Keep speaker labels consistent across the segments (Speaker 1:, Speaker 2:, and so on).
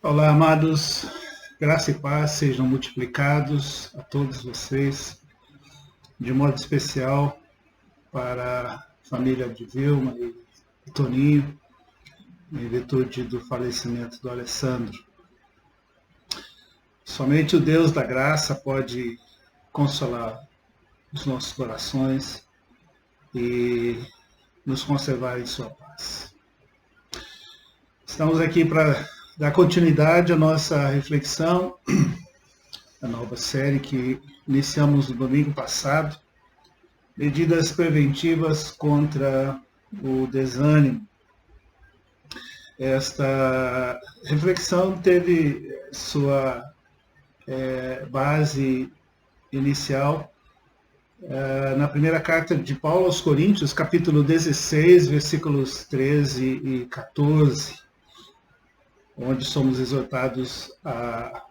Speaker 1: Olá, amados, graça e paz sejam multiplicados a todos vocês, de modo especial para a família de Vilma e Toninho, em virtude do falecimento do Alessandro. Somente o Deus da graça pode consolar os nossos corações e nos conservar em sua paz. Estamos aqui para dar continuidade à nossa reflexão, a nova série que iniciamos no domingo passado, medidas preventivas contra o desânimo. Esta reflexão teve sua base inicial na primeira carta de Paulo aos Coríntios, capítulo 16, versículos 13 e 14, onde somos exortados a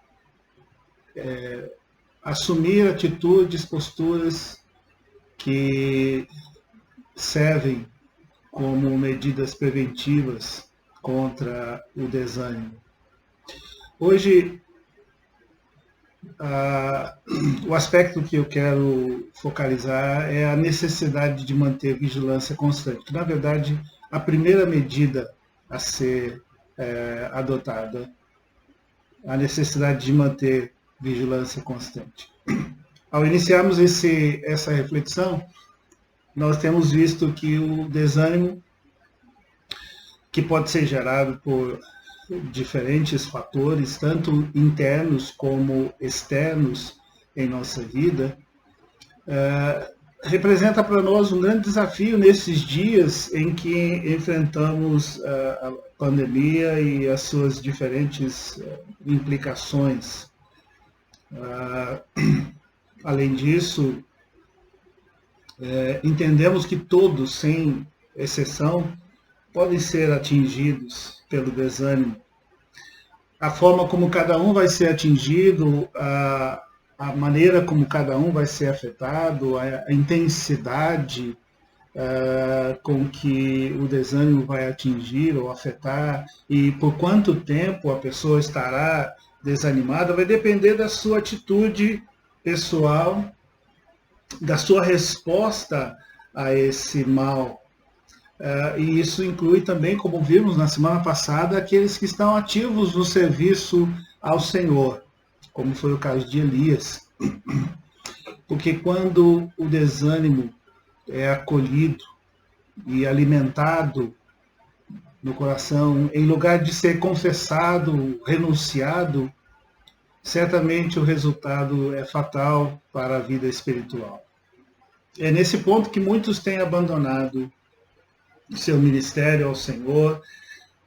Speaker 1: assumir atitudes, posturas que servem como medidas preventivas contra o desânimo. Hoje, o aspecto que eu quero focalizar é a necessidade de manter vigilância constante, que, na verdade, a primeira medida a ser adotada, a necessidade de manter vigilância constante. Ao iniciarmos essa reflexão, nós temos visto que o desânimo, que pode ser gerado por diferentes fatores, tanto internos como externos em nossa vida, representa para nós um grande desafio nesses dias em que enfrentamos a pandemia e as suas diferentes implicações. Além disso, entendemos que todos, sem exceção, podem ser atingidos pelo desânimo. A forma como cada um vai ser atingido, a maneira como cada um vai ser afetado, a intensidade com que o desânimo vai atingir ou afetar e por quanto tempo a pessoa estará desanimada, vai depender da sua atitude pessoal, da sua resposta a esse mal. E isso inclui também, como vimos na semana passada, aqueles que estão ativos no serviço ao Senhor, como foi o caso de Elias. Porque quando o desânimo é acolhido e alimentado no coração, em lugar de ser confessado, renunciado, certamente o resultado é fatal para a vida espiritual. É nesse ponto que muitos têm abandonado seu ministério ao Senhor,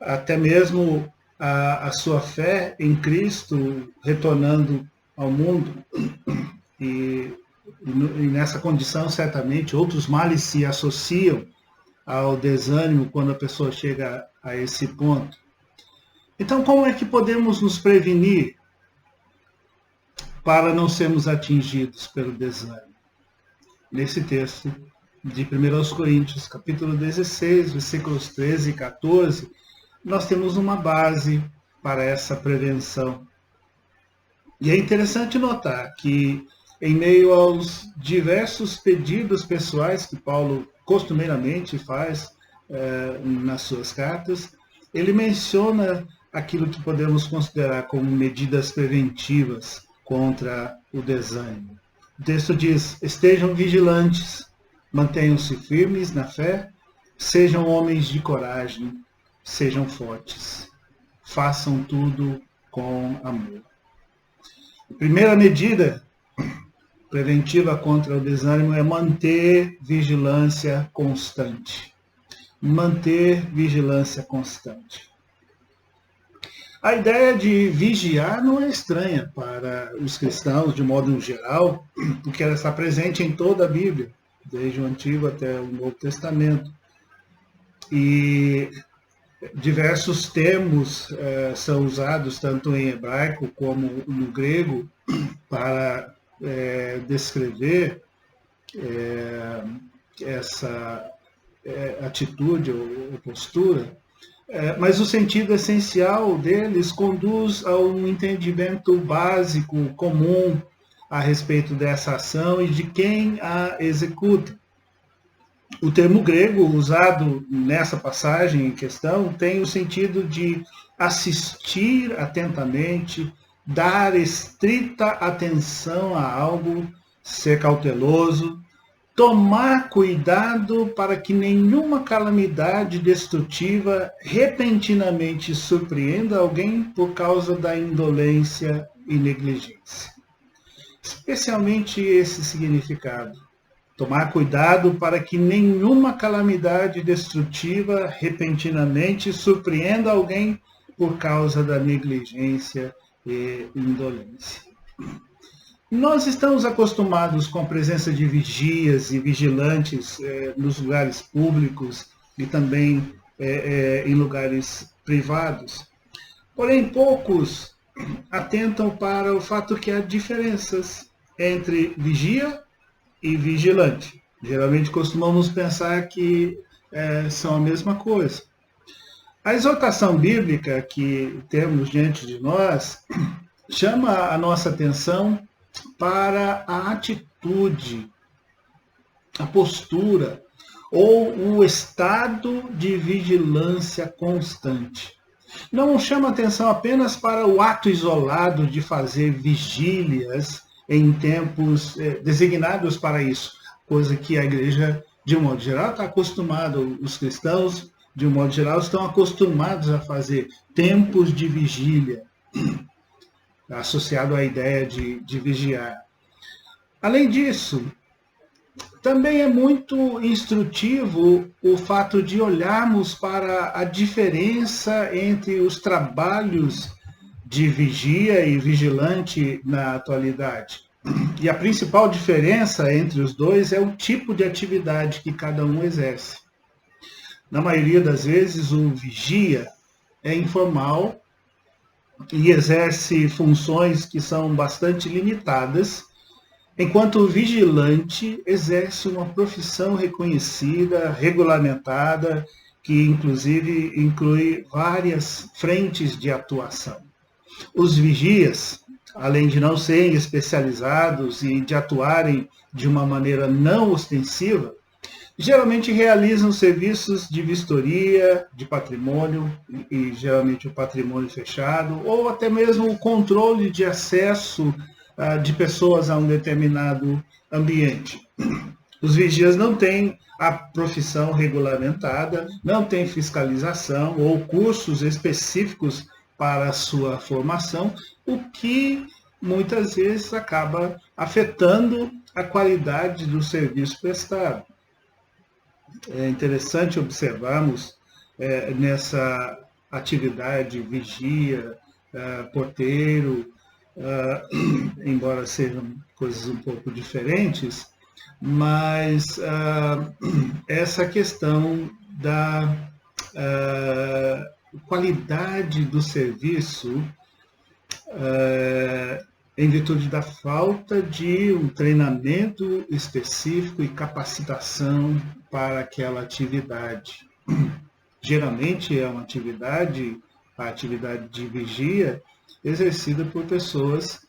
Speaker 1: até mesmo a sua fé em Cristo retornando ao mundo. E nessa condição, certamente, outros males se associam ao desânimo quando a pessoa chega a esse ponto. Então, como é que podemos nos prevenir para não sermos atingidos pelo desânimo? Nesse texto de 1 Coríntios, capítulo 16, versículos 13 e 14, nós temos uma base para essa prevenção. E é interessante notar que, em meio aos diversos pedidos pessoais que Paulo costumeiramente faz nas suas cartas, ele menciona aquilo que podemos considerar como medidas preventivas contra o desânimo. O texto diz: estejam vigilantes, mantenham-se firmes na fé, sejam homens de coragem, sejam fortes, façam tudo com amor. A primeira medida preventiva contra o desânimo é manter vigilância constante. Manter vigilância constante. A ideia de vigiar não é estranha para os cristãos, de modo geral, porque ela está presente em toda a Bíblia, desde o Antigo até o Novo Testamento. E diversos termos são usados, tanto em hebraico como no grego, para descrever essa atitude ou postura. Mas o sentido essencial deles conduz a um entendimento básico, comum, a respeito dessa ação e de quem a executa. O termo grego usado nessa passagem em questão tem o sentido de assistir atentamente, dar estrita atenção a algo, ser cauteloso, tomar cuidado para que nenhuma calamidade destrutiva repentinamente surpreenda alguém por causa da indolência e negligência. Especialmente esse significado. Tomar cuidado para que nenhuma calamidade destrutiva repentinamente surpreenda alguém por causa da negligência e indolência. Nós estamos acostumados com a presença de vigias e vigilantes nos lugares públicos e também em lugares privados. Porém, poucos atentam para o fato que há diferenças entre vigia e vigilante. Geralmente costumamos pensar que são a mesma coisa. A exortação bíblica que temos diante de nós chama a nossa atenção para a atitude, a postura ou o estado de vigilância constante. Não chama atenção apenas para o ato isolado de fazer vigílias em tempos designados para isso, coisa que a igreja, de um modo geral, está acostumada, os cristãos, de um modo geral, estão acostumados a fazer tempos de vigília, associado à ideia de vigiar. Além disso, também é muito instrutivo o fato de olharmos para a diferença entre os trabalhos de vigia e vigilante na atualidade. E a principal diferença entre os dois é o tipo de atividade que cada um exerce. Na maioria das vezes, o vigia é informal e exerce funções que são bastante limitadas, enquanto o vigilante exerce uma profissão reconhecida, regulamentada, que inclusive inclui várias frentes de atuação. Os vigias, além de não serem especializados e de atuarem de uma maneira não ostensiva, geralmente realizam serviços de vistoria de patrimônio, e geralmente o patrimônio fechado, ou até mesmo o controle de acesso de pessoas a um determinado ambiente. Os vigias não têm a profissão regulamentada, não têm fiscalização ou cursos específicos para a sua formação, o que muitas vezes acaba afetando a qualidade do serviço prestado. É interessante observarmos nessa atividade vigia, porteiro, embora sejam coisas um pouco diferentes, mas essa questão da qualidade do serviço em virtude da falta de um treinamento específico e capacitação para aquela atividade. Geralmente é uma atividade, a atividade de vigia, exercida por pessoas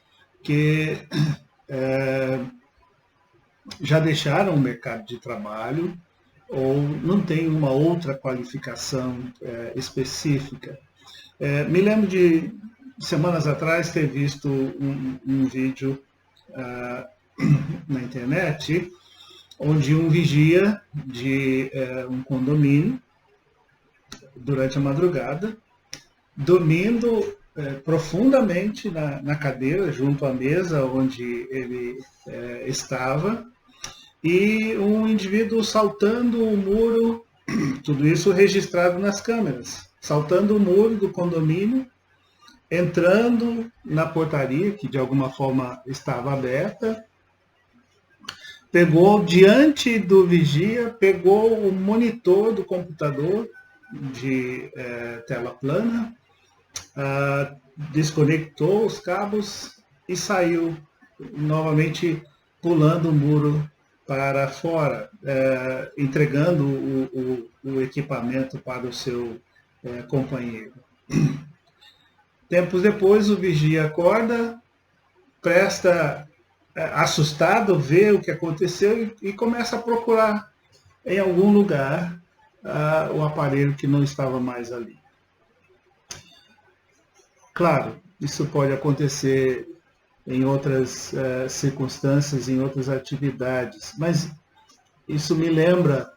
Speaker 1: que já deixaram o mercado de trabalho ou não têm uma outra qualificação específica. Me lembro de semanas atrás ter visto um vídeo na internet onde um vigia de um condomínio, durante a madrugada, dormindo profundamente na cadeira, junto à mesa onde ele estava, e um indivíduo saltando o muro, tudo isso registrado nas câmeras, saltando o muro do condomínio, entrando na portaria, que de alguma forma estava aberta, pegou diante do vigia, pegou o monitor do computador de tela plana, desconectou os cabos e saiu novamente pulando o muro para fora, entregando o equipamento para o seu companheiro. Tempos depois, o vigia acorda, presta assustado, vê o que aconteceu e começa a procurar em algum lugar o aparelho que não estava mais ali. Claro, isso pode acontecer em outras circunstâncias, em outras atividades, mas isso me lembra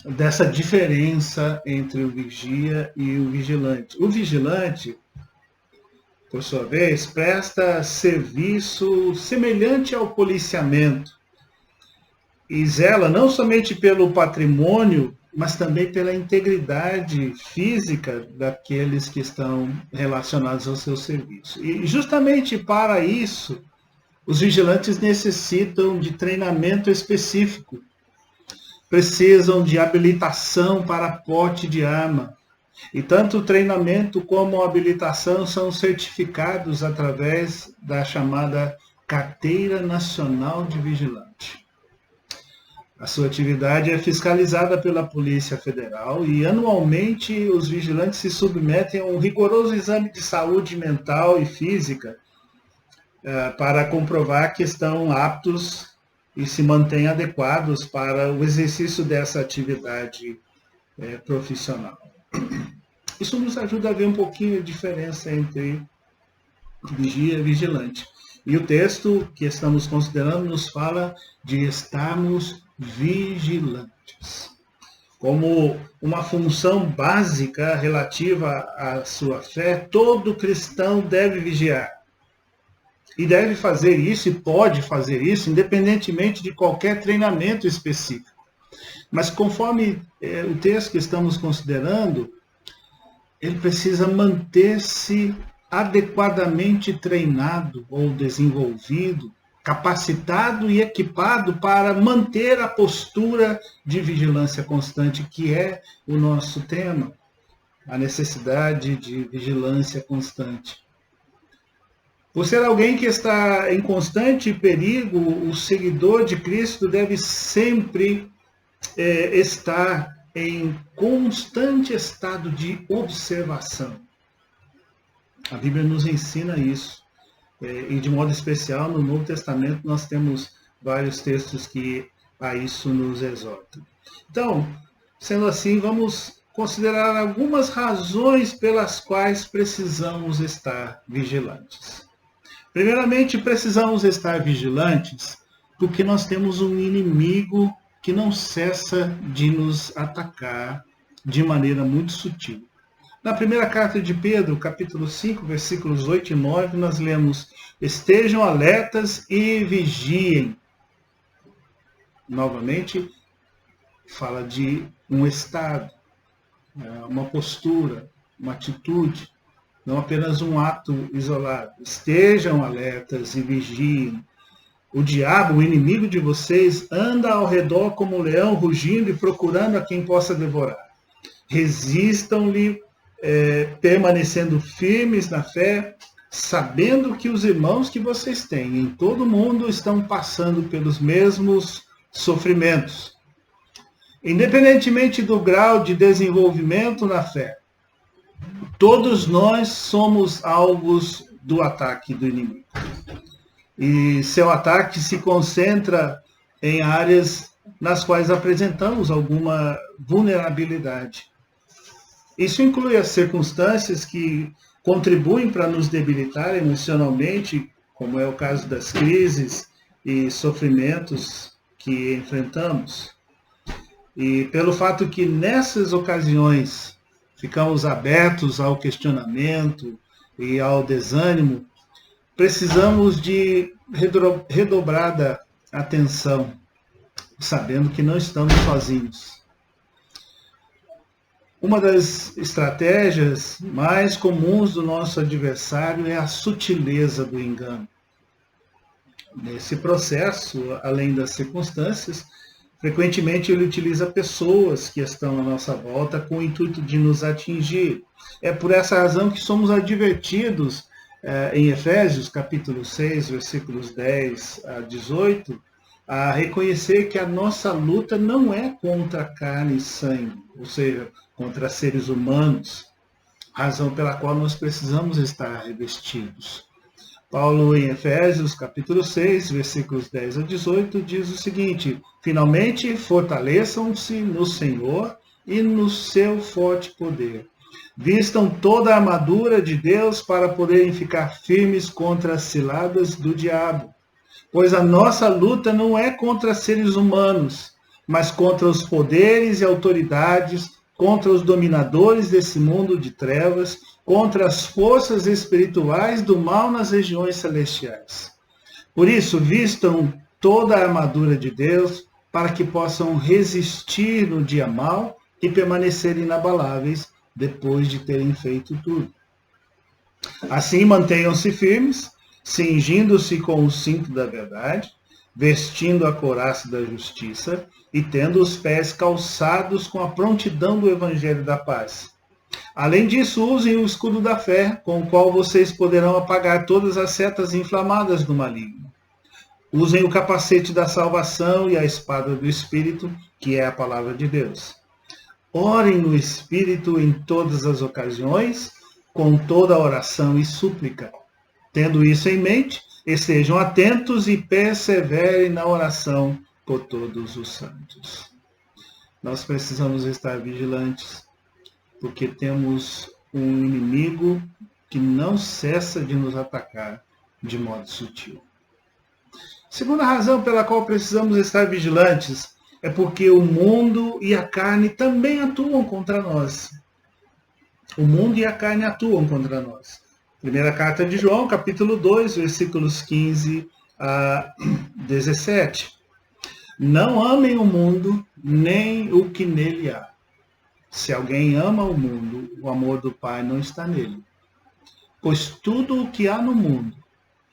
Speaker 1: dessa diferença entre o vigia e o vigilante. O vigilante, por sua vez, presta serviço semelhante ao policiamento e zela não somente pelo patrimônio, mas também pela integridade física daqueles que estão relacionados ao seu serviço. E justamente para isso, os vigilantes necessitam de treinamento específico, precisam de habilitação para porte de arma. E tanto o treinamento como a habilitação são certificados através da chamada Carteira Nacional de Vigilante. A sua atividade é fiscalizada pela Polícia Federal e anualmente os vigilantes se submetem a um rigoroso exame de saúde mental e física para comprovar que estão aptos e se mantêm adequados para o exercício dessa atividade profissional. Isso nos ajuda a ver um pouquinho a diferença entre vigia e vigilante. E o texto que estamos considerando nos fala de estarmos vigilantes, como uma função básica relativa à sua fé. Todo cristão deve vigiar. E deve fazer isso, e pode fazer isso, independentemente de qualquer treinamento específico. Mas conforme o texto que estamos considerando, ele precisa manter-se adequadamente treinado ou desenvolvido, capacitado e equipado para manter a postura de vigilância constante, que é o nosso tema, a necessidade de vigilância constante. Por ser alguém que está em constante perigo, o seguidor de Cristo deve sempre estar em constante estado de observação. A Bíblia nos ensina isso. E de modo especial, no Novo Testamento, nós temos vários textos que a isso nos exortam. Então, sendo assim, vamos considerar algumas razões pelas quais precisamos estar vigilantes. Primeiramente, precisamos estar vigilantes porque nós temos um inimigo que não cessa de nos atacar de maneira muito sutil. Na primeira carta de Pedro, capítulo 5, versículos 8 e 9, nós lemos: estejam alertas e vigiem. Novamente, fala de um estado, uma postura, uma atitude, não apenas um ato isolado. Estejam alertas e vigiem. O diabo, o inimigo de vocês, anda ao redor como um leão, rugindo e procurando a quem possa devorar. Resistam-lhe, permanecendo firmes na fé, sabendo que os irmãos que vocês têm em todo o mundo estão passando pelos mesmos sofrimentos. Independentemente do grau de desenvolvimento na fé, todos nós somos alvos do ataque do inimigo. E seu ataque se concentra em áreas nas quais apresentamos alguma vulnerabilidade. Isso inclui as circunstâncias que contribuem para nos debilitar emocionalmente, como é o caso das crises e sofrimentos que enfrentamos. E pelo fato que nessas ocasiões ficamos abertos ao questionamento e ao desânimo, precisamos de redobrada atenção, sabendo que não estamos sozinhos. Uma das estratégias mais comuns do nosso adversário é a sutileza do engano. Nesse processo, além das circunstâncias, frequentemente ele utiliza pessoas que estão à nossa volta com o intuito de nos atingir. É por essa razão que somos advertidos em Efésios, capítulo 6, versículos 10 a 18, a reconhecer que a nossa luta não é contra carne e sangue, ou seja, contra seres humanos, razão pela qual nós precisamos estar revestidos. Paulo, em Efésios, capítulo 6, versículos 10 a 18, diz o seguinte: finalmente, fortaleçam-se no Senhor e no seu forte poder. Vistam toda a armadura de Deus para poderem ficar firmes contra as ciladas do diabo. Pois a nossa luta não é contra seres humanos, mas contra os poderes e autoridades, contra os dominadores desse mundo de trevas, contra as forças espirituais do mal nas regiões celestiais. Por isso, vistam toda a armadura de Deus para que possam resistir no dia mau e permanecer inabaláveis depois de terem feito tudo. Assim, mantenham-se firmes, cingindo-se com o cinto da verdade, vestindo a couraça da justiça e tendo os pés calçados com a prontidão do evangelho da paz. Além disso, usem o escudo da fé, com o qual vocês poderão apagar todas as setas inflamadas do maligno. Usem o capacete da salvação e a espada do Espírito, que é a palavra de Deus. Orem no Espírito em todas as ocasiões, com toda oração e súplica. Tendo isso em mente, estejam atentos e perseverem na oração por todos os santos. Nós precisamos estar vigilantes, porque temos um inimigo que não cessa de nos atacar de modo sutil. Segunda razão pela qual precisamos estar vigilantes é porque o mundo e a carne também atuam contra nós. O mundo e a carne atuam contra nós. Primeira carta de João, capítulo 2, versículos 15 a 17. Não amem o mundo, nem o que nele há. Se alguém ama o mundo, o amor do Pai não está nele. Pois tudo o que há no mundo,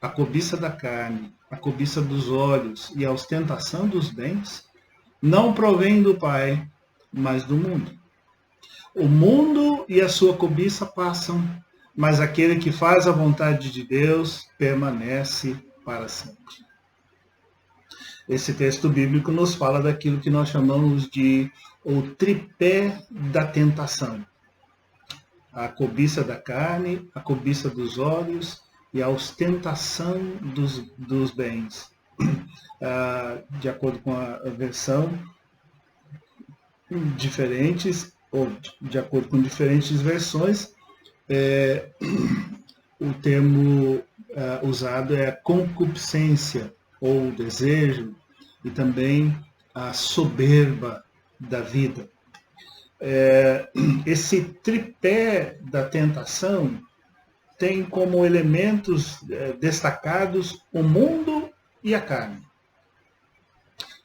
Speaker 1: a cobiça da carne, a cobiça dos olhos e a ostentação dos bens, não provém do Pai, mas do mundo. O mundo e a sua cobiça passam, mas aquele que faz a vontade de Deus permanece para sempre. Esse texto bíblico nos fala daquilo que nós chamamos de o tripé da tentação. A cobiça da carne, a cobiça dos olhos e a ostentação dos bens. De acordo com a versão, diferentes, ou de acordo com diferentes versões, o termo usado é a concupiscência, ou o desejo, e também a soberba da vida. Esse tripé da tentação tem como elementos destacados o mundo e a carne.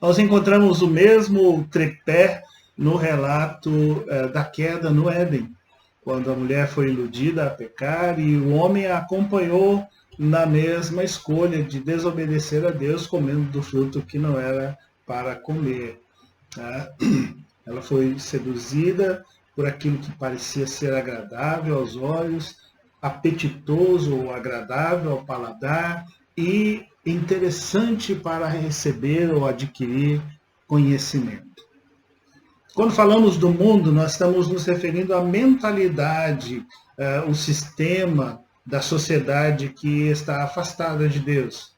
Speaker 1: Nós encontramos o mesmo tripé no relato da queda no Éden, quando a mulher foi iludida a pecar e o homem a acompanhou na mesma escolha de desobedecer a Deus, comendo do fruto que não era para comer. Ela foi seduzida por aquilo que parecia ser agradável aos olhos, apetitoso ou agradável ao paladar e interessante para receber ou adquirir conhecimento. Quando falamos do mundo, nós estamos nos referindo à mentalidade, o sistema da sociedade que está afastada de Deus.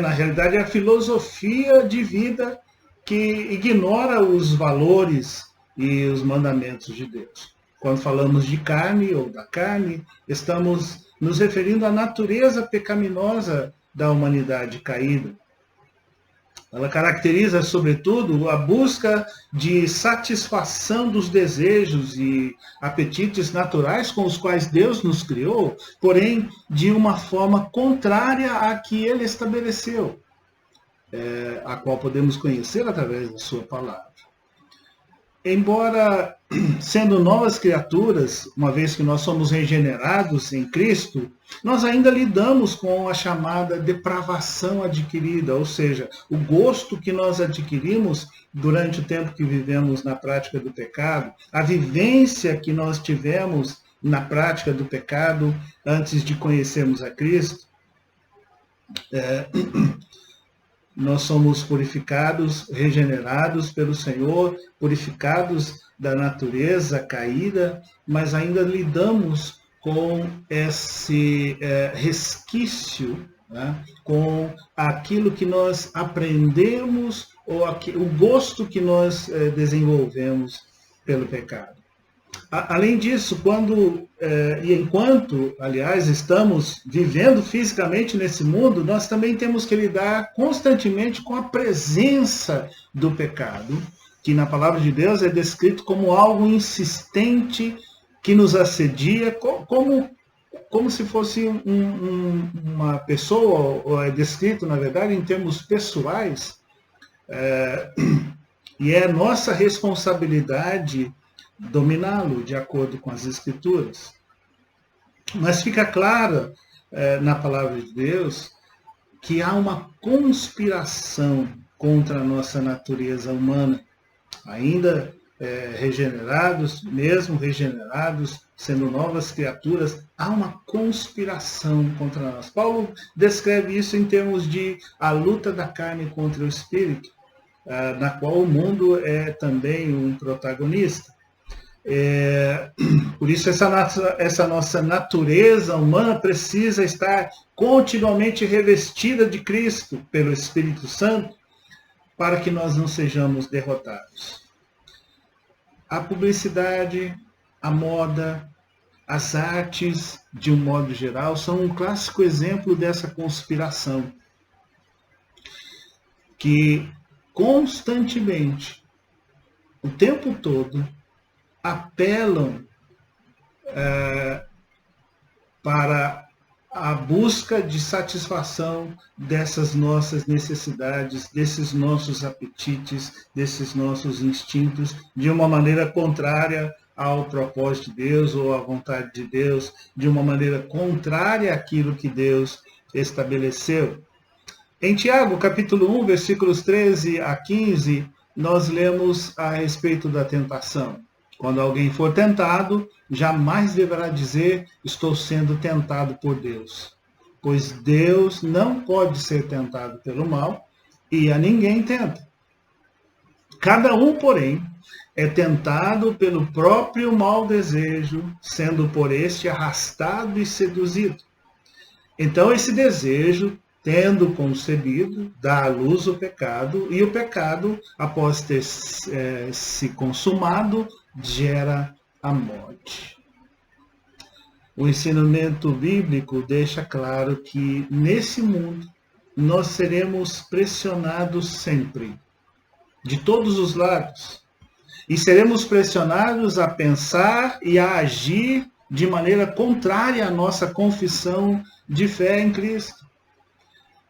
Speaker 1: Na realidade, é a filosofia de vida que ignora os valores e os mandamentos de Deus. Quando falamos de carne ou da carne, estamos nos referindo à natureza pecaminosa da humanidade caída. Ela caracteriza, sobretudo, a busca de satisfação dos desejos e apetites naturais com os quais Deus nos criou, porém de uma forma contrária à que Ele estabeleceu, a qual podemos conhecer através da sua palavra. Embora sendo novas criaturas, uma vez que nós somos regenerados em Cristo, nós ainda lidamos com a chamada depravação adquirida, ou seja, o gosto que nós adquirimos durante o tempo que vivemos na prática do pecado, a vivência que nós tivemos na prática do pecado antes de conhecermos a Cristo. Nós somos purificados, regenerados pelo Senhor, purificados da natureza caída, mas ainda lidamos com esse resquício, né, com aquilo que nós aprendemos ou o gosto que nós desenvolvemos pelo pecado. Além disso, e enquanto, aliás, estamos vivendo fisicamente nesse mundo, nós também temos que lidar constantemente com a presença do pecado, que na palavra de Deus é descrito como algo insistente que nos assedia, como se fosse uma pessoa, ou é descrito, na verdade, em termos pessoais, e é nossa responsabilidade dominá-lo, de acordo com as Escrituras. Mas fica claro na palavra de Deus que há uma conspiração contra a nossa natureza humana, ainda regenerados, mesmo regenerados, sendo novas criaturas, há uma conspiração contra nós. Paulo descreve isso em termos de a luta da carne contra o espírito, na qual o mundo é também um protagonista. Por isso essa nossa natureza humana precisa estar continuamente revestida de Cristo pelo Espírito Santo, para que nós não sejamos derrotados. A publicidade, a moda, as artes, de um modo geral, são um clássico exemplo dessa conspiração, que constantemente, o tempo todo, apelam para a busca de satisfação dessas nossas necessidades, desses nossos apetites, desses nossos instintos, de uma maneira contrária ao propósito de Deus ou à vontade de Deus, de uma maneira contrária àquilo que Deus estabeleceu. Em Tiago, capítulo 1, versículos 13 a 15, nós lemos a respeito da tentação. Quando alguém for tentado, jamais deverá dizer, estou sendo tentado por Deus. Pois Deus não pode ser tentado pelo mal, e a ninguém tenta. Cada um, porém, é tentado pelo próprio mau desejo, sendo por este arrastado e seduzido. Então esse desejo, tendo concebido, dá à luz o pecado, e o pecado, após ter se consumado, gera a morte. O ensinamento bíblico deixa claro que nesse mundo nós seremos pressionados sempre, de todos os lados, e seremos pressionados a pensar e a agir de maneira contrária à nossa confissão de fé em Cristo.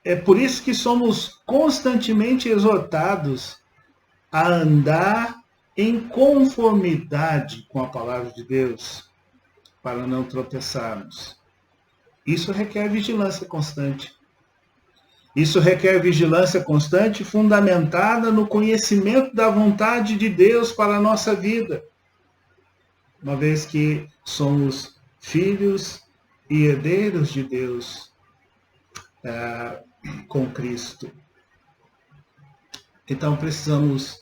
Speaker 1: É por isso que somos constantemente exortados a andar em conformidade com a palavra de Deus, para não tropeçarmos. Isso requer vigilância constante. Isso requer vigilância constante fundamentada no conhecimento da vontade de Deus para a nossa vida, uma vez que somos filhos e herdeiros de Deus com Cristo. Então precisamos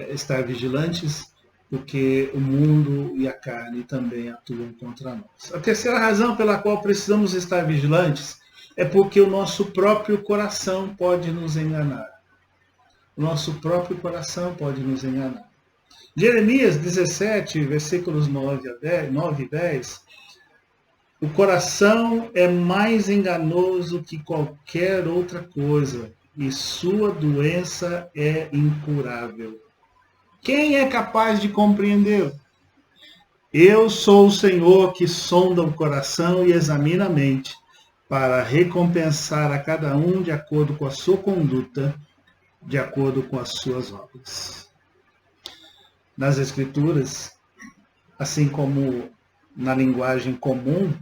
Speaker 1: estar vigilantes, porque o mundo e a carne também atuam contra nós. A terceira razão pela qual precisamos estar vigilantes é porque o nosso próprio coração pode nos enganar. O nosso próprio coração pode nos enganar. Jeremias 17, versículos 9 e 10, o coração é mais enganoso que qualquer outra coisa, e sua doença é incurável. Quem é capaz de compreendê-lo? Eu sou o Senhor que sonda o coração e examina a mente, para recompensar a cada um de acordo com a sua conduta, de acordo com as suas obras. Nas Escrituras, assim como na linguagem comum,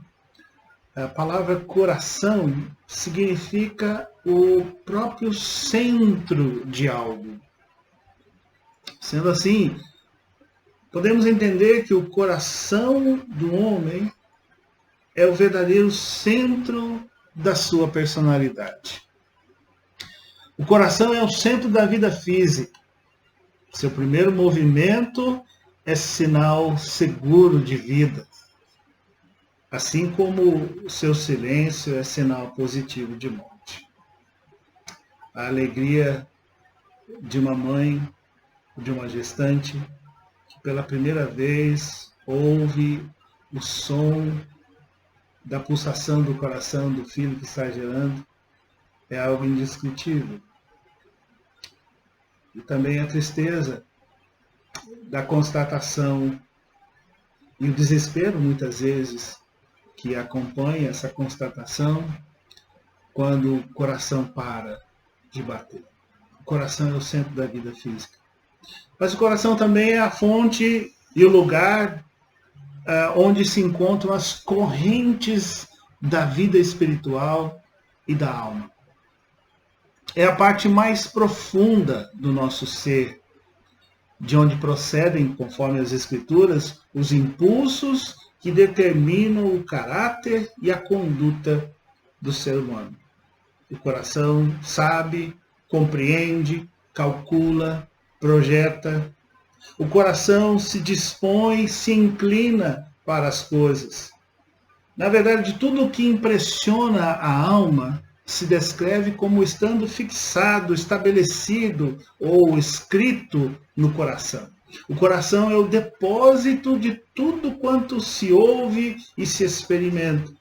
Speaker 1: a palavra coração significa o próprio centro de algo. Sendo assim, podemos entender que o coração do homem é o verdadeiro centro da sua personalidade. O coração é o centro da vida física. Seu primeiro movimento é sinal seguro de vida, assim como o seu silêncio é sinal positivo de morte. A alegria de uma mãe, de uma gestante, que pela primeira vez ouve o som da pulsação do coração do filho que está gerando, é algo indescritível. E também a tristeza da constatação e o desespero, muitas vezes, que acompanha essa constatação quando o coração para de bater. O coração é o centro da vida física. Mas o coração também é a fonte e o lugar onde se encontram as correntes da vida espiritual e da alma. É a parte mais profunda do nosso ser, de onde procedem, conforme as Escrituras, os impulsos que determinam o caráter e a conduta do ser humano. O coração sabe, compreende, calcula, projeta. O coração se dispõe, se inclina para as coisas. Na verdade, tudo o que impressiona a alma se descreve como estando fixado, estabelecido ou escrito no coração. O coração é o depósito de tudo quanto se ouve e se experimenta.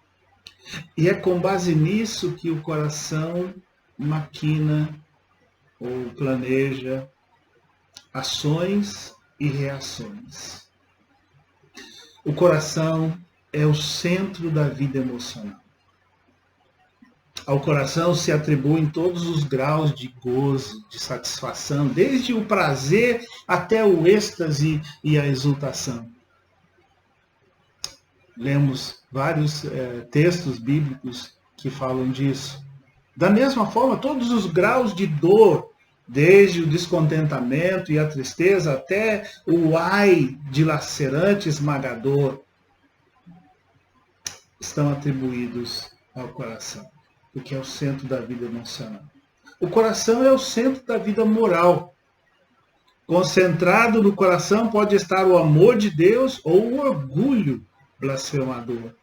Speaker 1: E é com base nisso que o coração maquina ou planeja ações e reações. O coração é o centro da vida emocional. Ao coração se atribuem todos os graus de gozo, de satisfação, desde o prazer até o êxtase e a exultação. Lemos vários textos bíblicos que falam disso. Da mesma forma, todos os graus de dor, desde o descontentamento e a tristeza até o ai dilacerante, esmagador, estão atribuídos ao coração, porque é o centro da vida emocional. O coração é o centro da vida moral. Concentrado no coração pode estar o amor de Deus ou o orgulho blasfemador.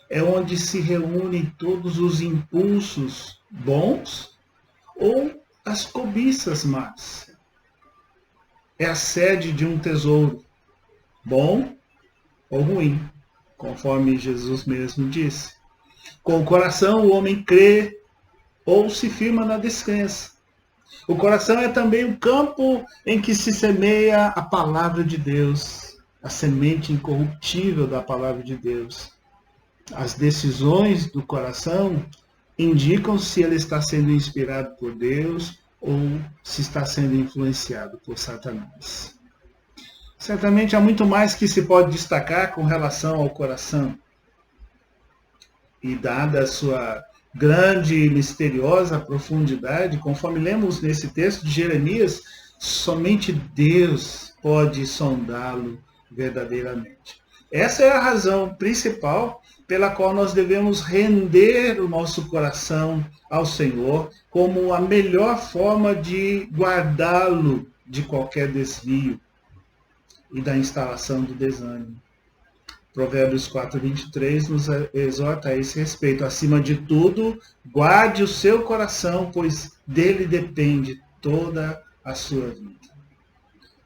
Speaker 1: É onde se reúnem todos os impulsos bons ou as cobiças más. É a sede de um tesouro, bom ou ruim, conforme Jesus mesmo disse. Com o coração o homem crê ou se firma na descrença. O coração é também o campo em que se semeia a palavra de Deus, a semente incorruptível da palavra de Deus. As decisões do coração indicam se ele está sendo inspirado por Deus ou se está sendo influenciado por Satanás. Certamente há muito mais que se pode destacar com relação ao coração. E dada a sua grande e misteriosa profundidade, conforme lemos nesse texto de Jeremias, somente Deus pode sondá-lo verdadeiramente. Essa é a razão principal pela qual nós devemos render o nosso coração ao Senhor como a melhor forma de guardá-lo de qualquer desvio e da instalação do desânimo. Provérbios 4:23 nos exorta a esse respeito. Acima de tudo, guarde o seu coração, pois dele depende toda a sua vida.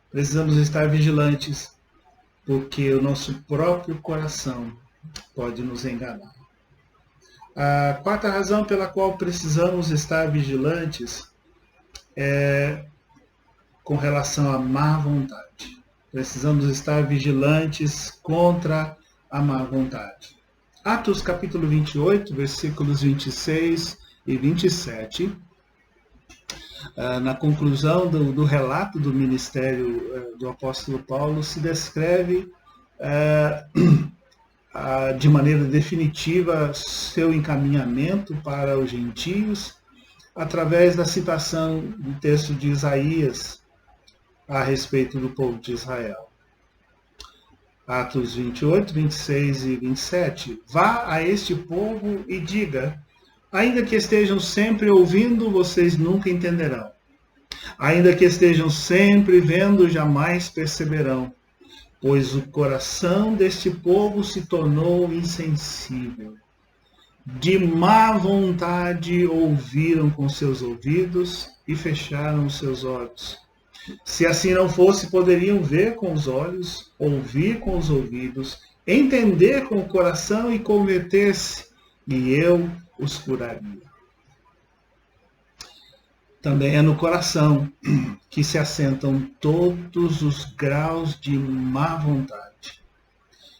Speaker 1: Precisamos estar vigilantes, porque o nosso próprio coração pode nos enganar. A quarta razão pela qual precisamos estar vigilantes é com relação à má vontade. Precisamos estar vigilantes contra a má vontade. Atos capítulo 28, versículos 26 e 27. Na conclusão do relato do ministério do apóstolo Paulo, se descreve de maneira definitiva seu encaminhamento para os gentios, através da citação do texto de Isaías a respeito do povo de Israel. Atos 28, 26 e 27. Vá a este povo e diga: ainda que estejam sempre ouvindo, vocês nunca entenderão. Ainda que estejam sempre vendo, jamais perceberão. pois o coração deste povo se tornou insensível. De má vontade ouviram com seus ouvidos e fecharam os seus olhos. Se assim não fosse, poderiam ver com os olhos, ouvir com os ouvidos, entender com o coração e converter-se, e eu os curaria. Também é no coração que se assentam todos os graus de má vontade,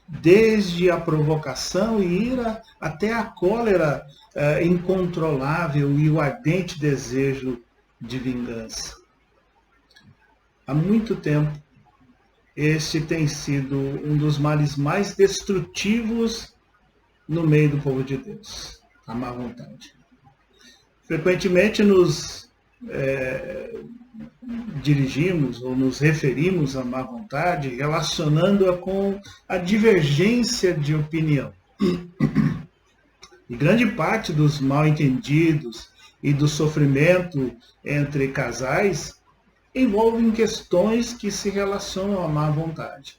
Speaker 1: desde a provocação e ira até a cólera incontrolável e o ardente desejo de vingança. Há muito tempo, este tem sido um dos males mais destrutivos no meio do povo de Deus, a má vontade. Frequentemente nos dirigimos ou nos referimos à má vontade relacionando-a com a divergência de opinião. E grande parte dos mal-entendidos e do sofrimento entre casais envolvem questões que se relacionam à má vontade.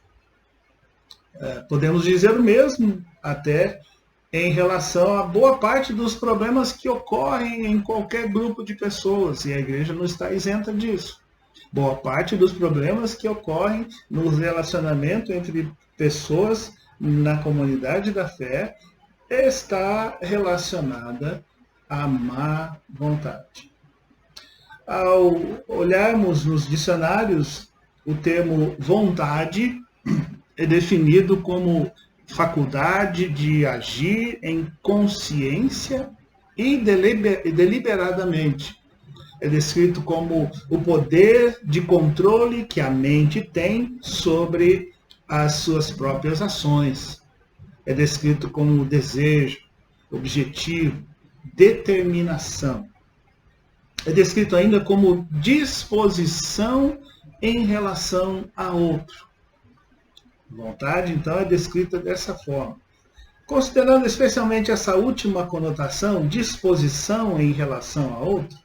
Speaker 1: Podemos dizer o mesmo até em relação a boa parte dos problemas que ocorrem em qualquer grupo de pessoas, e a igreja não está isenta disso. Boa parte dos problemas que ocorrem no relacionamento entre pessoas na comunidade da fé está relacionada à má vontade. Ao olharmos nos dicionários, o termo vontade é definido como faculdade de agir em consciência e deliberadamente. É descrito como o poder de controle que a mente tem sobre as suas próprias ações. É descrito como desejo, objetivo, determinação. É descrito ainda como disposição em relação a outro. Vontade, então, é descrita dessa forma. Considerando especialmente essa última conotação, disposição em relação a outro,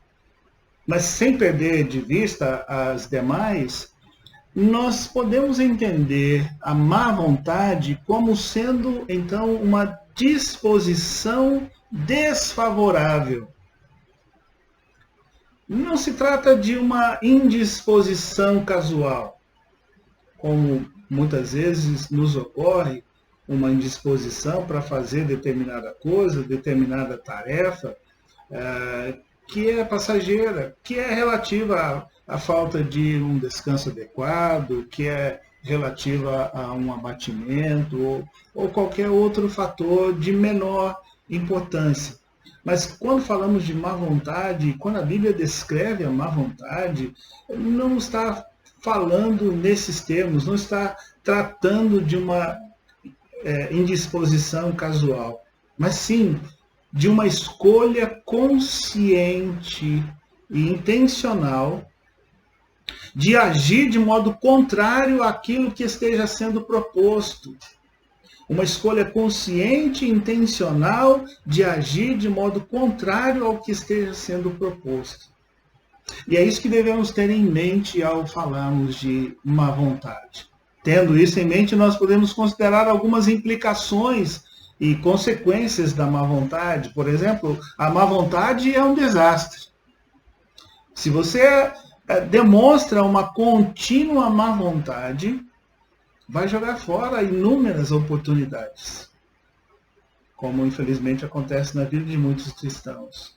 Speaker 1: mas sem perder de vista as demais, nós podemos entender a má vontade como sendo, então, uma disposição desfavorável. Não se trata de uma indisposição casual, como muitas vezes nos ocorre uma indisposição para fazer determinada coisa, determinada tarefa, que é passageira, que é relativa à falta de um descanso adequado, que é relativa a um abatimento ou qualquer outro fator de menor importância. Mas quando falamos de má vontade, quando a Bíblia descreve a má vontade, não está falando nesses termos, não está tratando de uma indisposição casual, mas sim de uma escolha consciente e intencional de agir de modo contrário àquilo que esteja sendo proposto. Uma escolha consciente e intencional de agir de modo contrário ao que esteja sendo proposto. E é isso que devemos ter em mente ao falarmos de má vontade. Tendo isso em mente, nós podemos considerar algumas implicações e consequências da má vontade. Por exemplo, a má vontade é um desastre. Se você demonstra uma contínua má vontade, vai jogar fora inúmeras oportunidades, como infelizmente acontece na vida de muitos cristãos.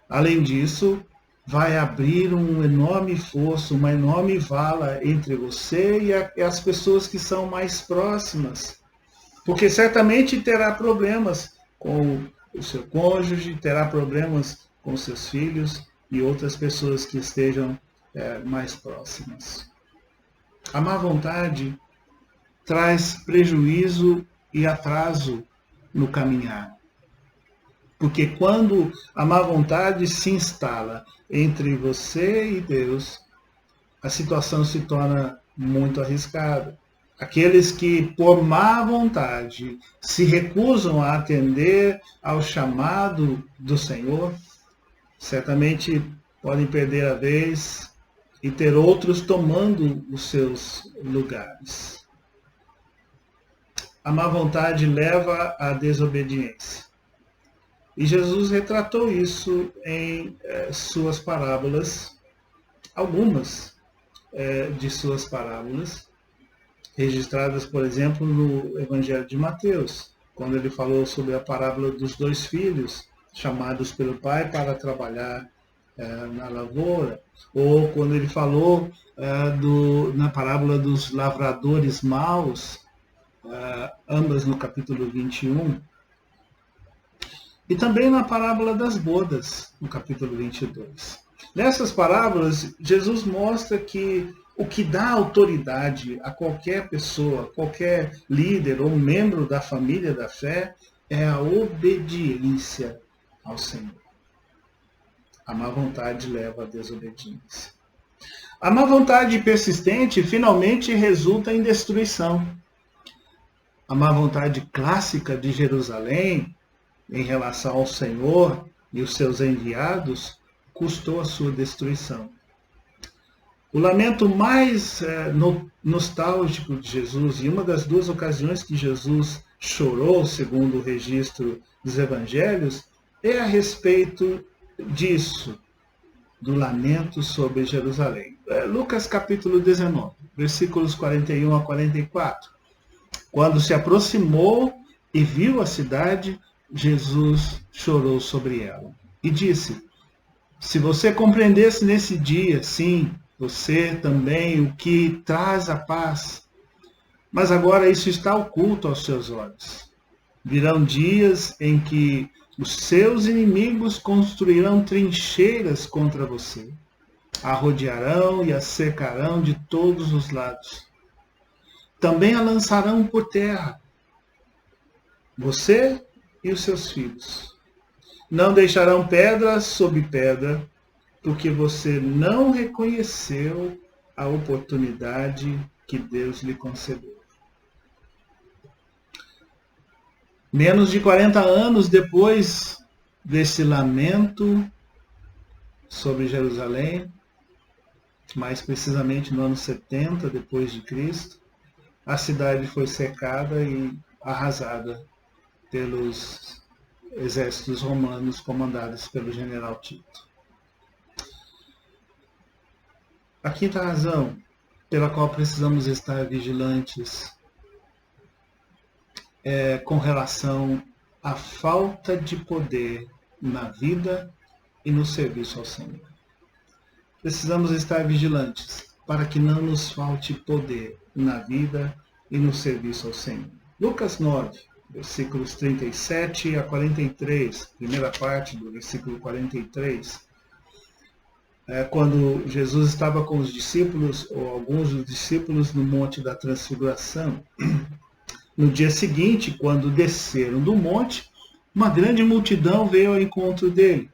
Speaker 1: Além disso, vai abrir um enorme fosso, uma enorme vala entre você e as pessoas que são mais próximas. Porque certamente terá problemas com o seu cônjuge, terá problemas com seus filhos e outras pessoas que estejam mais próximas. A má vontade traz prejuízo e atraso no caminhar. Porque quando a má vontade se instala entre você e Deus, a situação se torna muito arriscada. Aqueles que, por má vontade, se recusam a atender ao chamado do Senhor, certamente podem perder a vez e ter outros tomando os seus lugares. a má vontade leva à desobediência. E Jesus retratou isso em suas parábolas, algumas de suas parábolas, registradas, por exemplo, no Evangelho de Mateus, quando ele falou sobre a parábola dos 2 filhos, chamados pelo pai para trabalhar na lavoura, ou quando ele falou na parábola dos lavradores maus, ambas no capítulo 21, e também na parábola das bodas, no capítulo 22. Nessas parábolas, Jesus mostra que o que dá autoridade a qualquer pessoa, qualquer líder ou membro da família da fé, é a obediência ao Senhor. A má vontade leva à desobediência. A má vontade persistente finalmente resulta em destruição. A má vontade clássica de Jerusalém em relação ao Senhor e os seus enviados custou a sua destruição. O lamento mais nostálgico de Jesus, e uma das 2 ocasiões que Jesus chorou, segundo o registro dos evangelhos, é a respeito disso, do lamento sobre Jerusalém. Lucas capítulo 19, versículos 41 a 44. Quando se aproximou e viu a cidade, Jesus chorou sobre ela e disse: se você compreendesse nesse dia, sim, você também, o que traz a paz. Mas agora isso está oculto aos seus olhos. Virão dias em que os seus inimigos construirão trincheiras contra você. A rodearão e a cercarão de todos os lados. Também a lançarão por terra. Você e os seus filhos. Não deixarão pedra sobre pedra, porque você não reconheceu a oportunidade que Deus lhe concedeu. Menos de 40 anos depois desse lamento sobre Jerusalém, mais precisamente no ano 70 depois de Cristo, a cidade foi cercada e arrasada pelos exércitos romanos comandados pelo general Tito. A quinta razão pela qual precisamos estar vigilantes é com relação à falta de poder na vida e no serviço ao Senhor. Precisamos estar vigilantes para que não nos falte poder na vida e no serviço ao Senhor. Lucas 9, versículos 37 a 43, primeira parte do versículo 43, quando Jesus estava com os discípulos, ou alguns dos discípulos, no Monte da Transfiguração. No dia seguinte, quando desceram do monte, uma grande multidão veio ao encontro dele.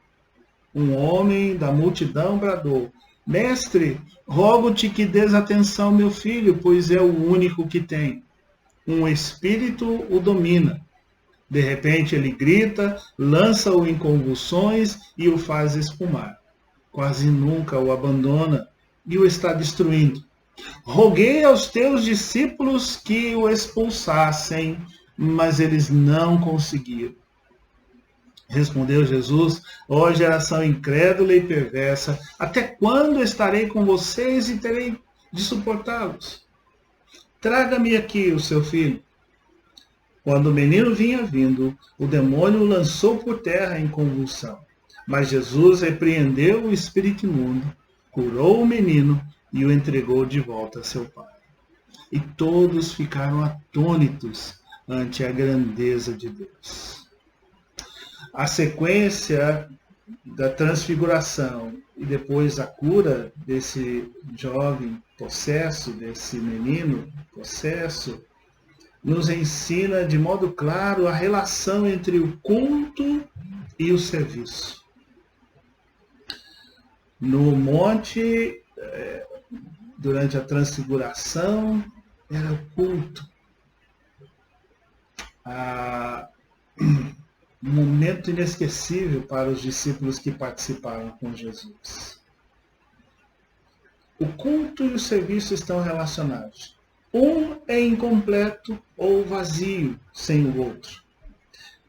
Speaker 1: Um homem da multidão bradou: Mestre, rogo-te que dês atenção ao meu filho, pois é o único que tem. Um espírito o domina. De repente ele grita, lança-o em convulsões e o faz espumar. Quase nunca o abandona e o está destruindo. Roguei aos teus discípulos que o expulsassem, mas eles não conseguiram. Respondeu Jesus: ó geração incrédula e perversa, até quando estarei com vocês e terei de suportá-los? Traga-me aqui o seu filho. Quando o menino vinha vindo, o demônio o lançou por terra em convulsão. Mas Jesus repreendeu o espírito imundo, curou o menino e o entregou de volta a seu pai. E todos ficaram atônitos ante a grandeza de Deus. A sequência da transfiguração e depois a cura desse jovem possesso, desse menino possesso, nos ensina de modo claro a relação entre o culto e o serviço. No monte, durante a transfiguração, era o culto. Um momento inesquecível para os discípulos que participaram com Jesus. O culto e o serviço estão relacionados. Um é incompleto ou vazio sem o outro.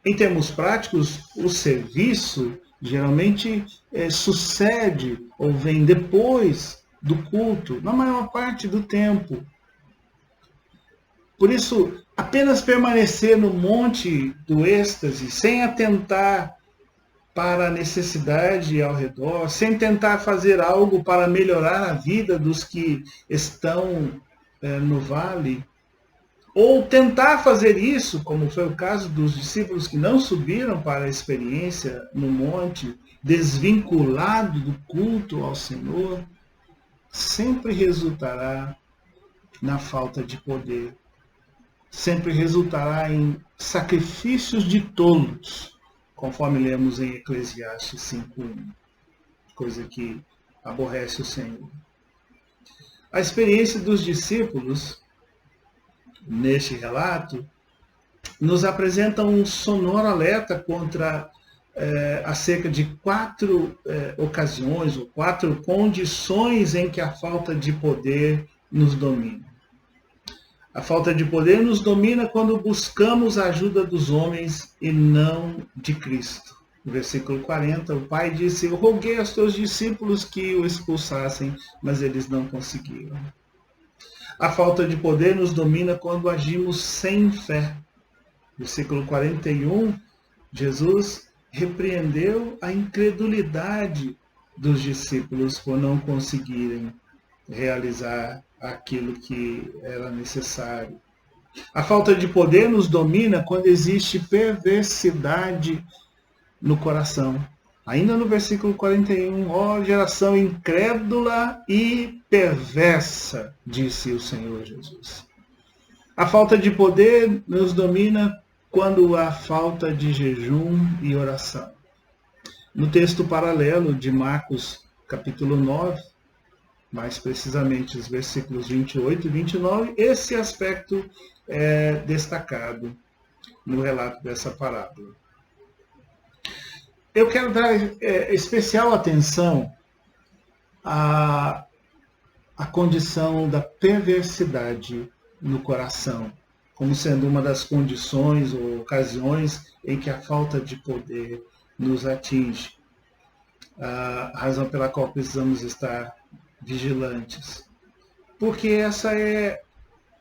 Speaker 1: Em termos práticos, o serviço geralmente sucede ou vem depois do culto, na maior parte do tempo. Por isso, apenas permanecer no monte do êxtase, sem atentar para a necessidade ao redor, sem tentar fazer algo para melhorar a vida dos que estão no vale, ou tentar fazer isso, como foi o caso dos discípulos que não subiram para a experiência no monte, desvinculado do culto ao Senhor, sempre resultará na falta de poder. Sempre resultará em sacrifícios de tolos, conforme lemos em Eclesiastes 5:1, coisa que aborrece o Senhor. A experiência dos discípulos, neste relato, nos apresenta um sonoro alerta contra acerca de 4 ocasiões, ou 4 condições em que a falta de poder nos domina. A falta de poder nos domina quando buscamos a ajuda dos homens e não de Cristo. No versículo 40, o pai disse: eu roguei aos teus discípulos que o expulsassem, mas eles não conseguiram. A falta de poder nos domina quando agimos sem fé. Versículo 41, Jesus repreendeu a incredulidade dos discípulos por não conseguirem realizar aquilo que era necessário. A falta de poder nos domina quando existe perversidade no coração. Ainda no versículo 41, ó geração incrédula e perversa, disse o Senhor Jesus. A falta de poder nos domina quando há falta de jejum e oração. No texto paralelo de Marcos, capítulo 9, mais precisamente os versículos 28 e 29, esse aspecto é destacado no relato dessa parábola. Eu quero dar especial atenção à condição da perversidade no coração, como sendo uma das condições ou ocasiões em que a falta de poder nos atinge. A razão pela qual precisamos estar vigilantes. Porque essa é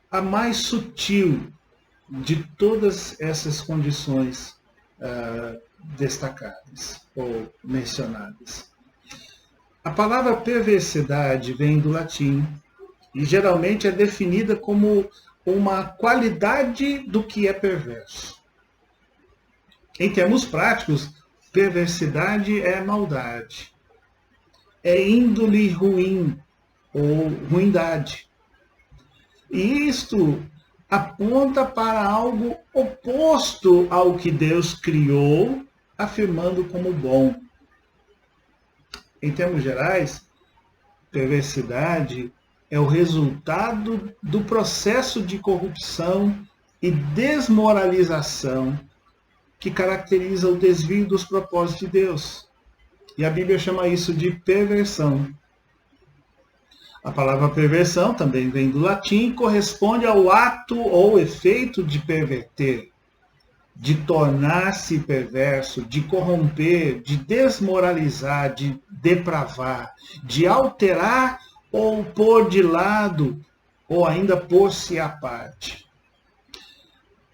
Speaker 1: a mais sutil de todas essas condições destacadas ou mencionadas. A palavra perversidade vem do latim e geralmente é definida como uma qualidade do que é perverso. Em termos práticos, perversidade é maldade. É índole ruim ou ruindade. E isto aponta para algo oposto ao que Deus criou, afirmando como bom. Em termos gerais, perversidade é o resultado do processo de corrupção e desmoralização que caracteriza o desvio dos propósitos de Deus. E a Bíblia chama isso de perversão. A palavra perversão também vem do latim e corresponde ao ato ou efeito de perverter, de tornar-se perverso, de corromper, de desmoralizar, de depravar, de alterar ou pôr de lado, ou ainda pôr-se à parte.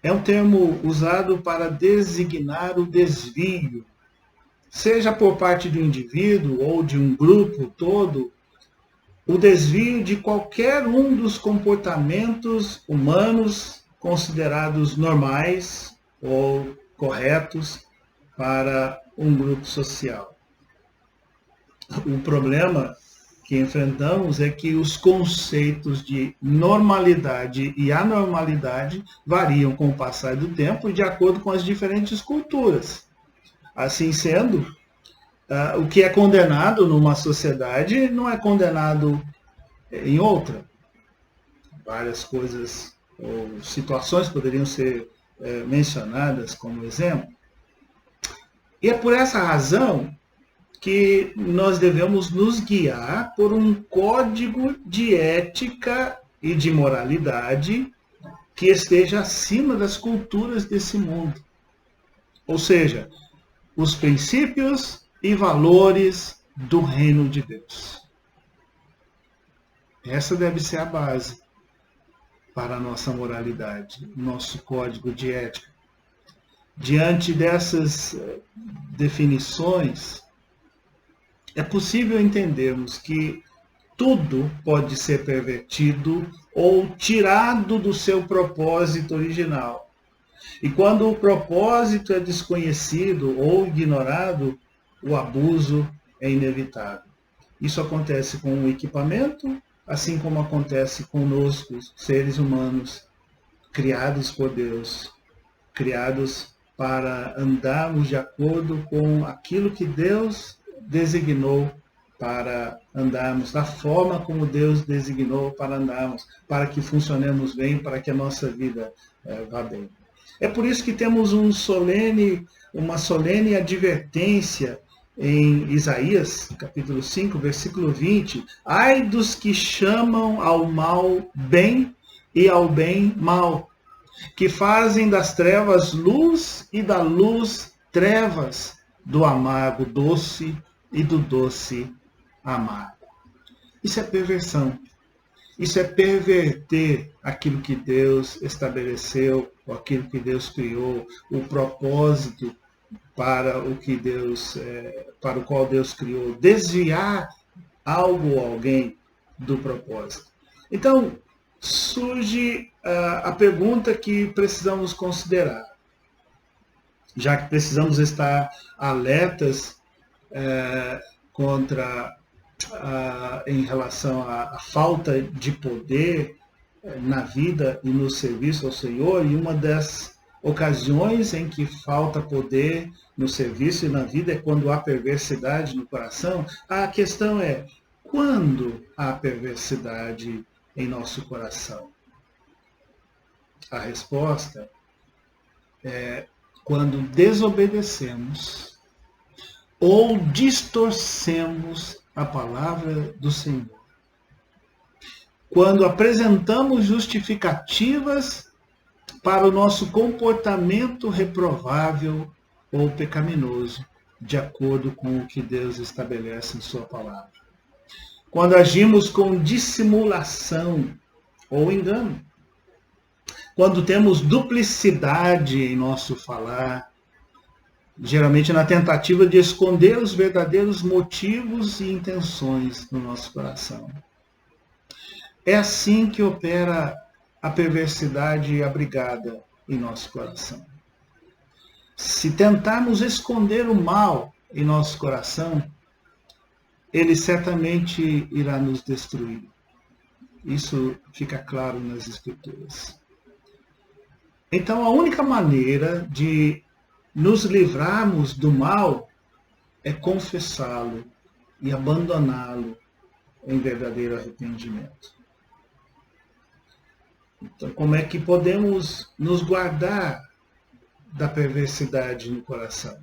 Speaker 1: É um termo usado para designar o desvio, seja por parte do indivíduo ou de um grupo todo, o desvio de qualquer um dos comportamentos humanos considerados normais ou corretos para um grupo social. O problema que enfrentamos é que os conceitos de normalidade e anormalidade variam com o passar do tempo e de acordo com as diferentes culturas. Assim sendo, o que é condenado numa sociedade não é condenado em outra. Várias coisas ou situações poderiam ser mencionadas como exemplo. E é por essa razão que nós devemos nos guiar por um código de ética e de moralidade que esteja acima das culturas desse mundo. Ou seja, os princípios e valores do reino de Deus. Essa deve ser a base para a nossa moralidade, nosso código de ética. Diante dessas definições, é possível entendermos que tudo pode ser pervertido ou tirado do seu propósito original. E quando o propósito é desconhecido ou ignorado, o abuso é inevitável. Isso acontece com o equipamento, assim como acontece conosco, seres humanos, criados por Deus, criados para andarmos de acordo com aquilo que Deus designou para andarmos, da forma como Deus designou para andarmos, para que funcionemos bem, para que a nossa vida vá bem. É por isso que temos uma solene advertência em Isaías, capítulo 5, versículo 20. Ai dos que chamam ao mal bem e ao bem mal, que fazem das trevas luz e da luz trevas, do amargo doce e do doce amargo. Isso é perversão. Isso é perverter aquilo que Deus estabeleceu, aquilo que Deus criou, o propósito para o qual Deus criou, desviar algo ou alguém do propósito. Então, surge a pergunta que precisamos considerar, já que precisamos estar alertas em relação à falta de poder na vida e no serviço ao Senhor, e uma das ocasiões em que falta poder no serviço e na vida é quando há perversidade no coração. A questão é, quando há perversidade em nosso coração? A resposta é quando desobedecemos ou distorcemos a palavra do Senhor. Quando apresentamos justificativas para o nosso comportamento reprovável ou pecaminoso, de acordo com o que Deus estabelece em sua palavra. Quando agimos com dissimulação ou engano. Quando temos duplicidade em nosso falar, geralmente na tentativa de esconder os verdadeiros motivos e intenções no nosso coração. É assim que opera a perversidade abrigada em nosso coração. Se tentarmos esconder o mal em nosso coração, ele certamente irá nos destruir. Isso fica claro nas Escrituras. Então, a única maneira de nos livrarmos do mal é confessá-lo e abandoná-lo em verdadeiro arrependimento. Então, como é que podemos nos guardar da perversidade no coração?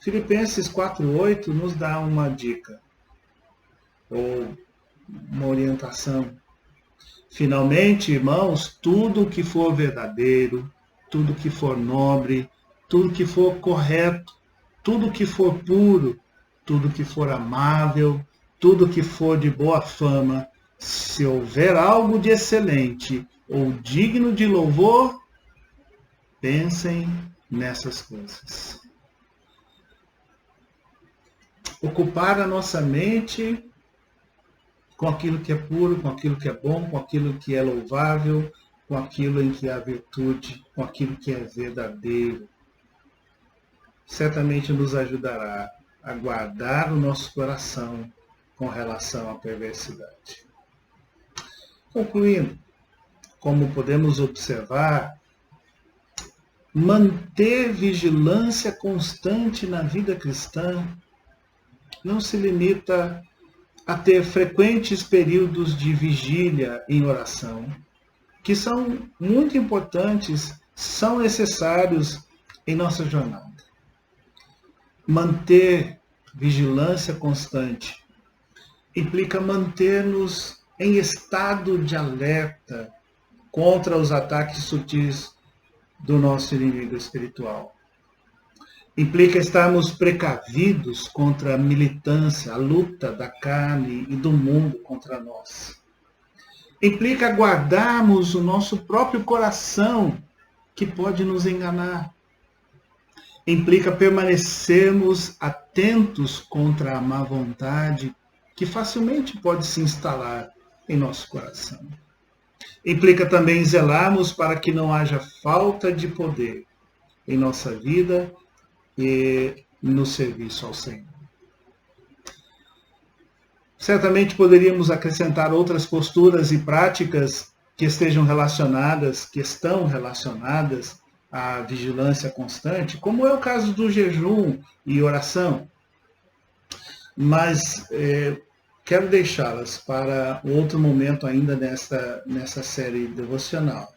Speaker 1: Filipenses 4:8 nos dá uma dica, ou uma orientação. Finalmente, irmãos, tudo que for verdadeiro, tudo que for nobre, tudo que for correto, tudo que for puro, tudo que for amável, tudo que for de boa fama, se houver algo de excelente ou digno de louvor, pensem nessas coisas. Ocupar a nossa mente com aquilo que é puro, com aquilo que é bom, com aquilo que é louvável, com aquilo em que há virtude, com aquilo que é verdadeiro. Certamente nos ajudará a guardar o nosso coração com relação à perversidade. Concluindo, como podemos observar, manter vigilância constante na vida cristã não se limita a ter frequentes períodos de vigília em oração, que são muito importantes, são necessários em nossa jornada. Manter vigilância constante implica manter-nos em estado de alerta contra os ataques sutis do nosso inimigo espiritual. Implica estarmos precavidos contra a militância, a luta da carne e do mundo contra nós. Implica guardarmos o nosso próprio coração, que pode nos enganar. Implica permanecermos atentos contra a má vontade, que facilmente pode se instalar em nosso coração. Implica também zelarmos para que não haja falta de poder em nossa vida e no serviço ao Senhor. Certamente poderíamos acrescentar outras posturas e práticas que estão relacionadas à vigilância constante, como é o caso do jejum e oração. Mas quero deixá-las para outro momento ainda nessa série devocional.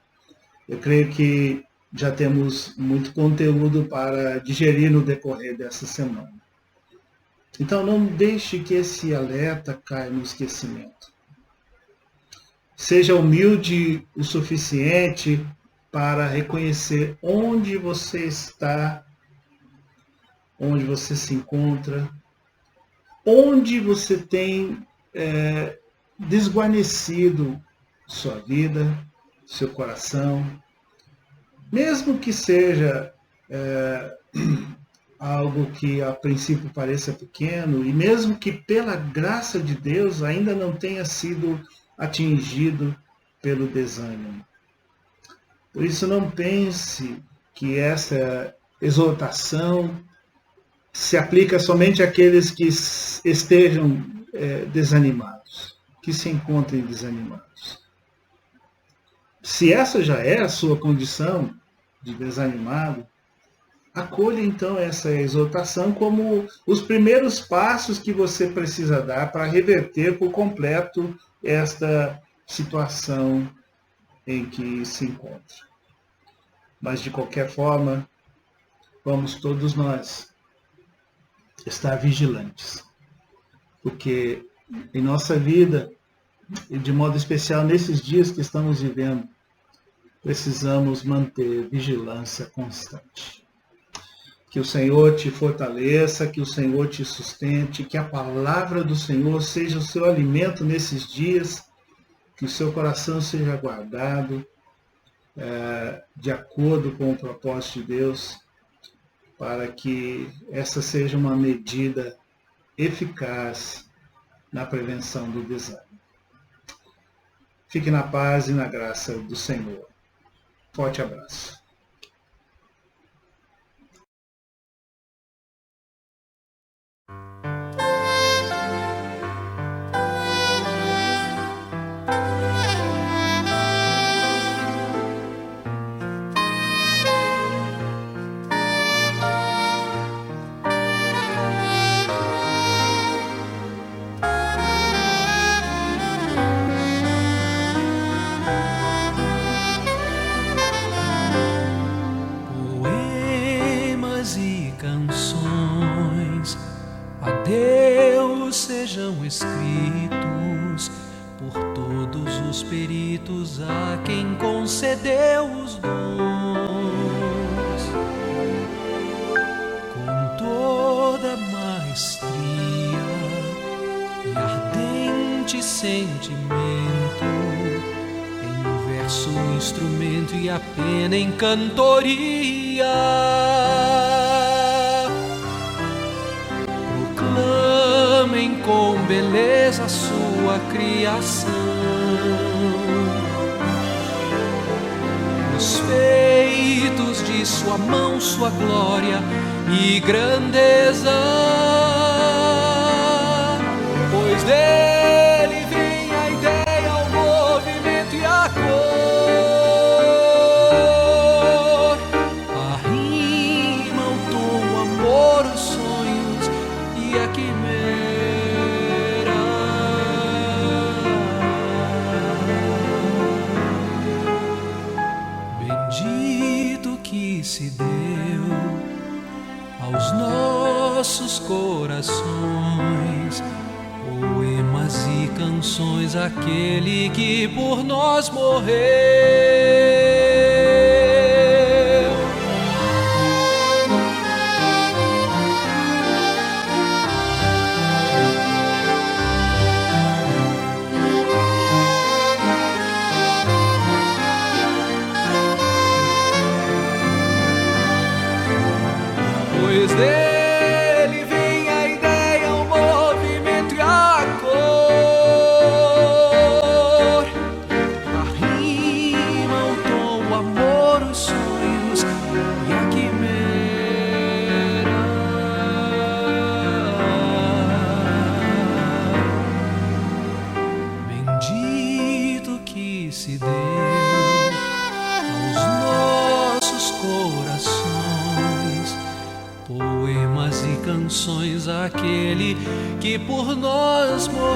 Speaker 1: Eu creio que já temos muito conteúdo para digerir no decorrer dessa semana. Então não deixe que esse alerta caia no esquecimento. Seja humilde o suficiente para reconhecer onde você está, onde você se encontra, onde você tem desguarnecido sua vida, seu coração, mesmo que seja algo que a princípio pareça pequeno, e mesmo que pela graça de Deus ainda não tenha sido atingido pelo desânimo. Por isso não pense que essa exortação se aplica somente àqueles que estejam desanimados, que se encontrem desanimados. Se essa já é a sua condição de desanimado, acolha então essa exortação como os primeiros passos que você precisa dar para reverter por completo esta situação em que se encontra. Mas de qualquer forma, vamos todos nós estar vigilantes, porque em nossa vida, e de modo especial nesses dias que estamos vivendo, precisamos manter vigilância constante. Que o Senhor te fortaleça, que o Senhor te sustente, que a palavra do Senhor seja o seu alimento nesses dias, que o seu coração seja guardado de acordo com o propósito de Deus, para que essa seja uma medida eficaz na prevenção do desânimo. Fique na paz e na graça do Senhor. Forte abraço.
Speaker 2: Sejam escritos por todos os peritos a quem concedeu os dons. Com toda maestria e ardente sentimento, em verso, instrumento e a pena em cantoria, com beleza sua criação, os feitos de sua mão, sua glória e grandeza, pois dele vem a ideia, o movimento e a cor, a rima, o tom, o amor, os sonhos e a quimera. Se deu aos nossos corações Poemas e canções, aquele que por nós morreu. Pois dele vem a ideia, o movimento e a cor, a rima, o tom, o amor, os sonhos e a quimera. Bendito que se deu aos nossos corações poemas e canções, aquele que por nós morreu.